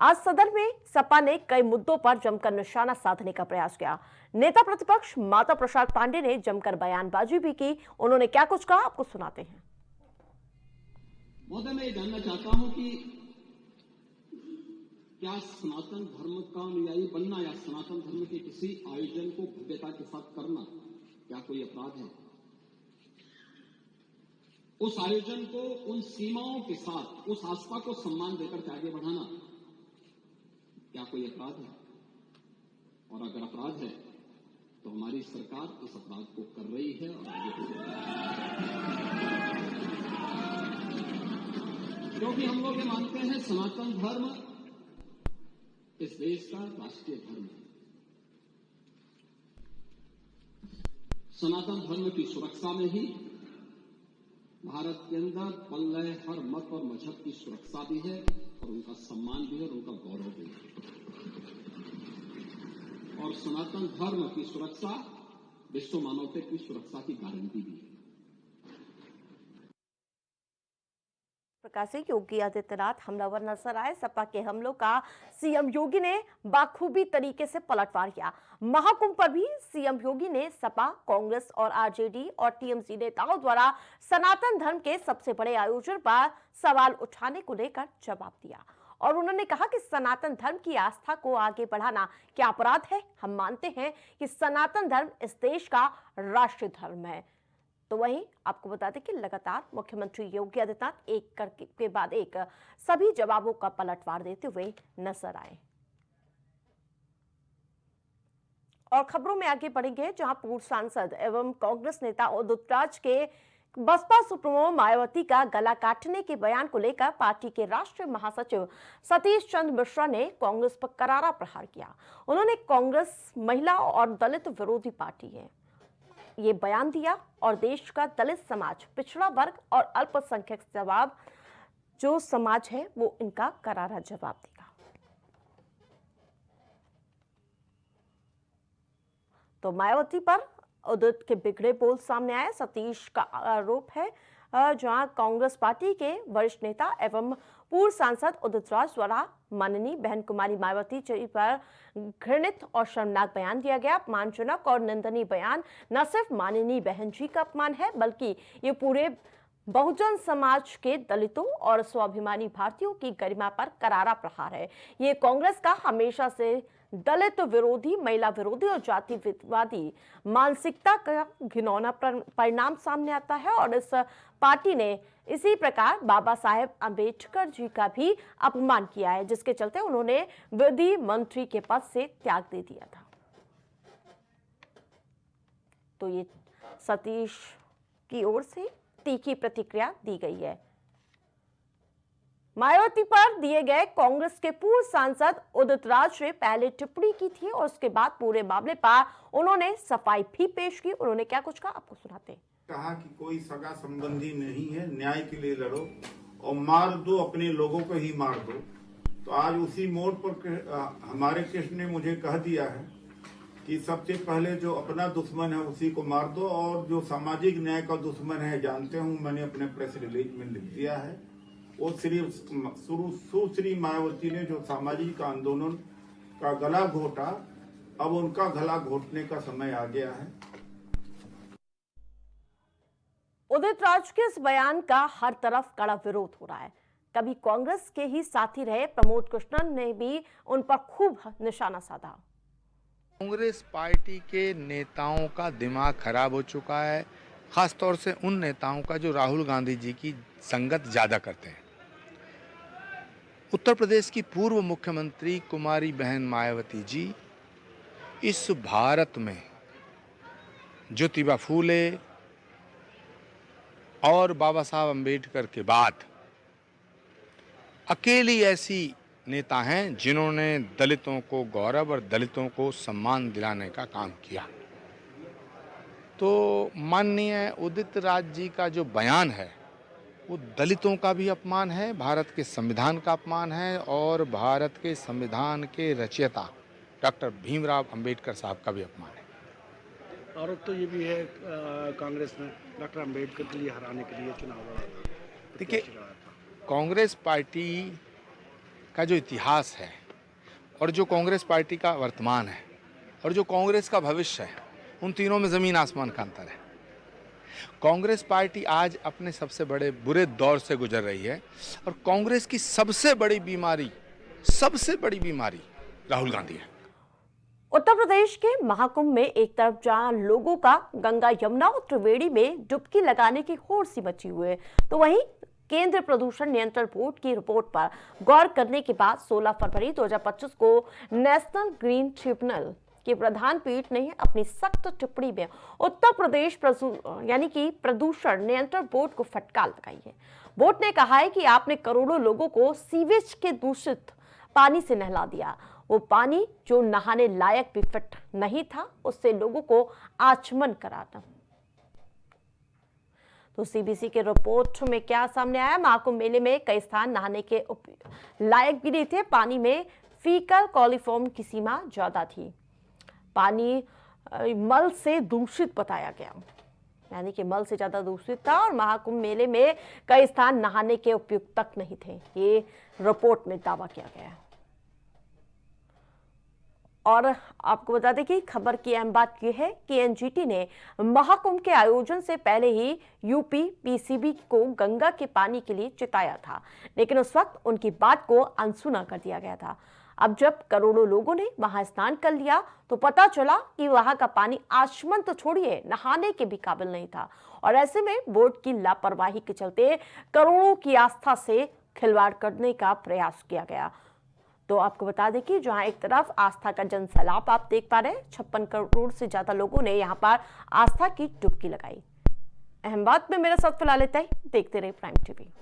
आज सदन में सपा ने कई मुद्दों पर जमकर निशाना साधने का प्रयास किया। नेता प्रतिपक्ष माता प्रसाद पांडे ने जमकर बयानबाजी भी की। उन्होंने क्या कुछ कहा, आपको सुनाते हैं। महोदय, मैं ये जानना चाहता हूं कि क्या सनातन धर्म का अनुयायी बनना या सनातन धर्म के किसी आयोजन को भव्यता के साथ करना क्या कोई अपराध है? उस आयोजन को उन सीमाओं के साथ, उस आस्था को सम्मान देकर के आगे बढ़ाना क्या कोई अपराध है? और अगर अपराध है तो हमारी सरकार इस अपराध को कर रही है और आगे बढ़ रही है। क्योंकि हम लोग ये मानते हैं सनातन धर्म इस देश का राष्ट्रीय धर्म है। सनातन धर्म की सुरक्षा में ही भारत के अंदर पल रहे हर मत और मजहब की सुरक्षा भी है और उनका सम्मान भी है और उनका गौरव भी है। और सनातन धर्म की सुरक्षा विश्व मानवता की सुरक्षा की गारंटी भी है। प्रकार से योगी आदित्यनाथ हमलावर नजर आए। सपा के हमलों का सीएम योगी ने बाखूबी तरीके से पलटवार किया। महाकुंभ पर भी सीएम योगी ने सपा, कांग्रेस और आरजेडी और टीएमसी नेताओं द्वारा सनातन धर्म के सबसे बड़े आयोजन पर सवाल उठाने को लेकर जवाब दिया और उन्होंने कहा कि सनातन धर्म की आस्था को आगे बढ़ाना क्या अपराध है? हम मानते हैं कि सनातन धर्म इस देश का राष्ट्रीय धर्म है। तो वहीं आपको बता दें कि लगातार मुख्यमंत्री योगी आदित्यनाथ एक के बाद एक सभी जवाबों का पलटवार देते हुए नजर आए। और खबरों में आगे बढ़ेंगे, जहां पूर्व सांसद एवं कांग्रेस नेता उदित राज के बसपा सुप्रीमो मायावती का गला काटने के बयान को लेकर पार्टी के राष्ट्रीय महासचिव सतीश चंद्र मिश्रा ने कांग्रेस पर करारा प्रहार किया। उन्होंने कांग्रेस महिला और दलित विरोधी पार्टी है ये बयान दिया और देश का दलित समाज, पिछड़ा वर्ग और अल्पसंख्यक जवाब जो समाज है वो इनका करारा जवाब देगा। तो मायावती पर उदित के बिगड़े बोल सामने आए। सतीश का आरोप है जहां कांग्रेस पार्टी के वरिष्ठ नेता एवं पूर्व सांसद उदित राज द्वारा माननीय बहन कुमारी मायावती जी पर घृणित और शर्मनाक बयान दिया गया। अपमानजनक और निंदनीय बयान न सिर्फ माननीय बहन जी का अपमान है बल्कि ये पूरे बहुजन समाज के दलितों और स्वाभिमानी भारतीयों की गरिमा पर करारा प्रहार है। ये कांग्रेस का हमेशा से दलित विरोधी, महिला विरोधी और जातिवादी मानसिकता का घिनौना परिणाम सामने आता है और इस पार्टी ने इसी प्रकार बाबा साहेब अंबेडकर जी का भी अपमान किया है, जिसके चलते उन्होंने विधि मंत्री के पद से त्याग दे दिया था। तो ये सतीश की ओर से तीखी प्रतिक्रिया दी गई है। मायावती पर दिए गए कांग्रेस के पूर्व सांसद उदित राज ने पहले टिप्पणी की थी और उसके बाद पूरे मामले पर उन्होंने सफाई भी पेश की। उन्होंने क्या कुछ कहा, आपको सुनाते हैं। कहा कि कोई सगा संबंधी नहीं है, न्याय के लिए लड़ो और मार दो, अपने लोगों को ही मार दो। तो आज उसी मोड़ पर हमारे कृष्ण ने मुझे कह दिया है कि सबसे पहले जो अपना दुश्मन है उसी को मार दो और जो सामाजिक न्याय का दुश्मन है, जानते हूं, मैंने अपने प्रेस रिलीज में लिख दिया है, वो सुश्री मायावती ने जो सामाजिक आंदोलन का गला घोटा, अब उनका गला घोटने का समय आ गया है। उदित राज के इस बयान का हर तरफ कड़ा विरोध हो रहा है। कभी कांग्रेस के ही साथी रहे प्रमोद कृष्णन ने भी उन पर खूब निशाना साधा। कांग्रेस पार्टी के नेताओं का दिमाग खराब हो चुका है, खासतौर से उन नेताओं का जो राहुल गांधी जी की संगत ज्यादा करते हैं। उत्तर प्रदेश की पूर्व मुख्यमंत्री कुमारी बहन मायावती जी इस भारत में ज्योतिबा फूले और बाबा साहब अंबेडकर के बाद अकेली ऐसी नेता हैं जिन्होंने दलितों को गौरव और दलितों को सम्मान दिलाने का काम किया। तो माननीय उदित राज जी का जो बयान है वो दलितों का भी अपमान है, भारत के संविधान का अपमान है और भारत के संविधान के रचयिता डॉक्टर भीमराव अंबेडकर साहब का भी अपमान है। आरोप तो ये भी है कांग्रेस ने डॉक्टर अंबेडकर के लिए हराने के लिए चुनाव लड़ा था। देखिए, कांग्रेस पार्टी का जो इतिहास है और जो कांग्रेस पार्टी का वर्तमान है और जो कांग्रेस का भविष्य है, उन तीनों में ज़मीन आसमान का अंतर है। कांग्रेस पार्टी आज अपने सबसे बड़े बुरे दौर से गुजर रही है और कांग्रेस की सबसे बड़ी बीमारी राहुल गांधी है। उत्तर प्रदेश के महाकुंभ में एक तरफ जहां लोगों का गंगा यमुना और त्रिवेणी में डुबकी लगाने की होड़ सी मची हुई है, तो वहीं केंद्रीय प्रदूषण नियंत्रण बोर्ड की रिपोर्ट पर गौर करने के बाद 16 फरवरी 2025 को नेशनल ग्रीन ट्रिब्यूनल की प्रधान पीठ ने अपनी सख्त टिप्पणी में उत्तर प्रदेश प्रदूषण नियंत्रण बोर्ड को फटकार लगाई है। बोर्ड ने कहा है कि आपने करोड़ों लोगों को सीवेज के दूषित पानी से नहला दिया। वो पानी जो नहाने लायक भी फिट नहीं था, उससे लोगों को आचमन कराना। तो सीबीसी के रिपोर्ट में क्या सामने आया? महाकुंभ मेले में कई स्थान नहाने के लायक भी नहीं थे। पानी में फीकल कॉलीफॉर्म की सीमा ज्यादा थी। पानी मल से दूषित बताया गया, यानी कि मल से ज्यादा दूषित था और महाकुंभ मेले में कई स्थान नहाने के उपयुक्त तक नहीं थे। ये रिपोर्ट में दावा किया गया। और आपको बता दें कि खबर की अहम बात यह है कि एनजीटी ने महाकुंभ के आयोजन से पहले ही यूपी पीसीबी को गंगा के पानी के लिए चिताया था, लेकिन उस वक्त उनकी बात को अनसुना कर दिया गया था। अब जब करोड़ों लोगों ने वहां स्नान कर लिया तो पता चला कि वहां का पानी आचमन तो छोड़िए, नहाने के भी काबिल नहीं था। और ऐसे में बोर्ड की लापरवाही के चलते करोड़ों की आस्था से खिलवाड़ करने का प्रयास किया गया। तो आपको बता दें कि जहां एक तरफ आस्था का जनसैलाब आप देख पा रहे हैं, 56 करोड़ से ज्यादा लोगों ने यहां पर आस्था की डुबकी लगाई। अहमदाबाद में मेरे साथ फिलहाल इतना ही। देखते रहे प्राइम टीवी।